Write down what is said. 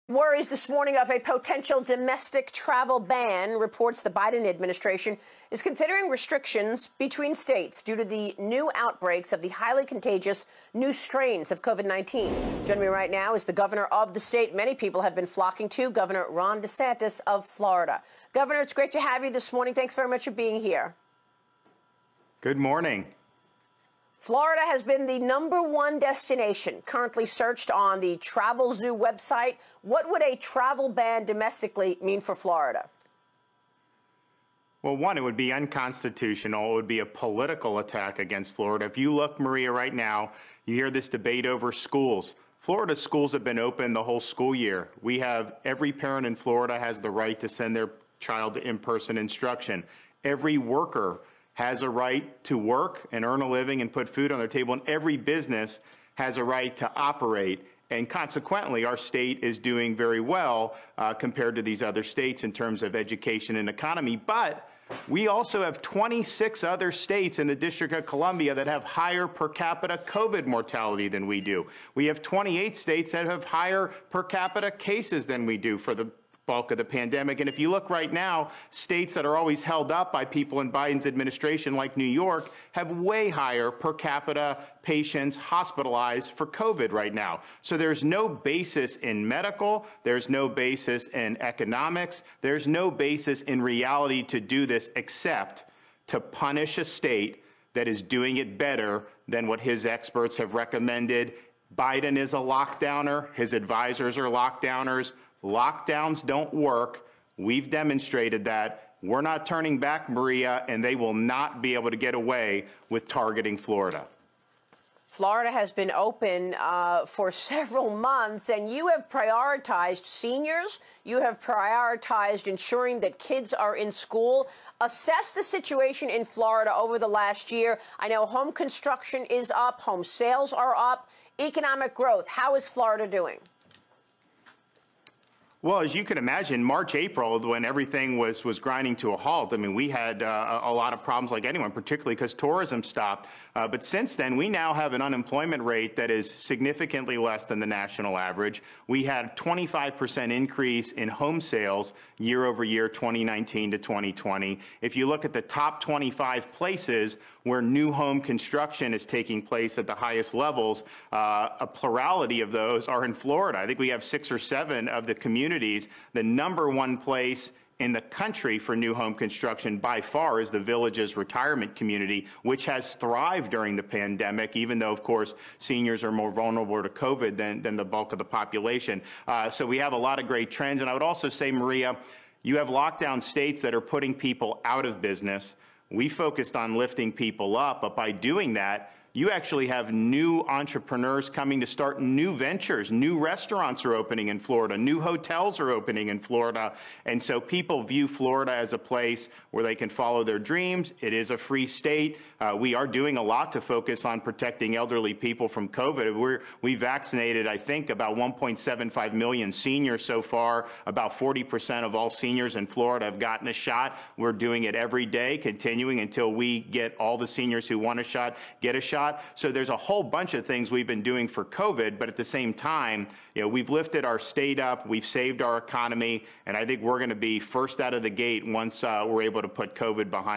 Worries this morning of a potential domestic travel ban. Reports the Biden administration is considering restrictions between states due to the new outbreaks of the highly contagious new strains of COVID-19. Joining me right now is the governor of the state many people have been flocking to, Governor Ron DeSantis of Florida. Governor, it's great to have you this morning. Thanks very much for being here. Good morning. Florida has been the #1 destination currently searched on the Travel Zoo website. What would a travel ban domestically mean for Florida? Well, one, it would be unconstitutional. It would be a political attack against Florida. If you look, Maria, right now, you hear this debate over schools. Florida schools have been open the whole school year. We have every parent in Florida has the right to send their child to in-person instruction. Every worker has a right to work and earn a living and put food on their table, and every business has a right to operate. And consequently, our state is doing very well compared to these other states in terms of education and economy. But we also have 26 other states in the District of Columbia that have higher per capita COVID mortality than we do. We have 28 states that have higher per capita cases than we do for the bulk of the pandemic. And if you look right now, states that are always held up by people in Biden's administration, like New York, have way higher per capita patients hospitalized for COVID right now. So there's no basis in medical, there's no basis in economics, there's no basis in reality to do this except to punish a state that is doing it better than what his experts have recommended. Biden is a lockdowner, his advisors are lockdowners. Lockdowns don't work. We've demonstrated that. We're not turning back, Maria, and they will not be able to get away with targeting Florida. Florida has been open for several months, and you have prioritized seniors. You have prioritized ensuring that kids are in school. Assess the situation in Florida over the last year. I know home construction is up, home sales are up, economic growth. How is Florida doing? Well, as you can imagine, March, April, when everything was grinding to a halt, I mean, we had a lot of problems like anyone, particularly because tourism stopped. But since then, we now have an unemployment rate that is significantly less than the national average. We had 25% increase in home sales year over year, 2019 to 2020. If you look at the top 25 places where new home construction is taking place at the highest levels, a plurality of those are in Florida. I think we have 6 or 7 of the communities. The #1 place in the country for new home construction by far is the Villages retirement community, which has thrived during the pandemic, even though, of course, seniors are more vulnerable to COVID than the bulk of the population. So we have a lot of great trends. And I would also say, Maria, you have lockdown states that are putting people out of business. We focused on lifting people up, but by doing that, you actually have new entrepreneurs coming to start new ventures. New restaurants are opening in Florida. New hotels are opening in Florida. And so people view Florida as a place where they can follow their dreams. It is a free state. We are doing a lot to focus on protecting elderly people from COVID. We vaccinated, I think, about 1.75 million seniors so far. About 40% of all seniors in Florida have gotten a shot. We're doing it every day, continuing until we get all the seniors who want a shot, get a shot. So there's a whole bunch of things we've been doing for COVID, but at the same time, we've lifted our state up, we've saved our economy, and I think we're going to be first out of the gate once we're able to put COVID behind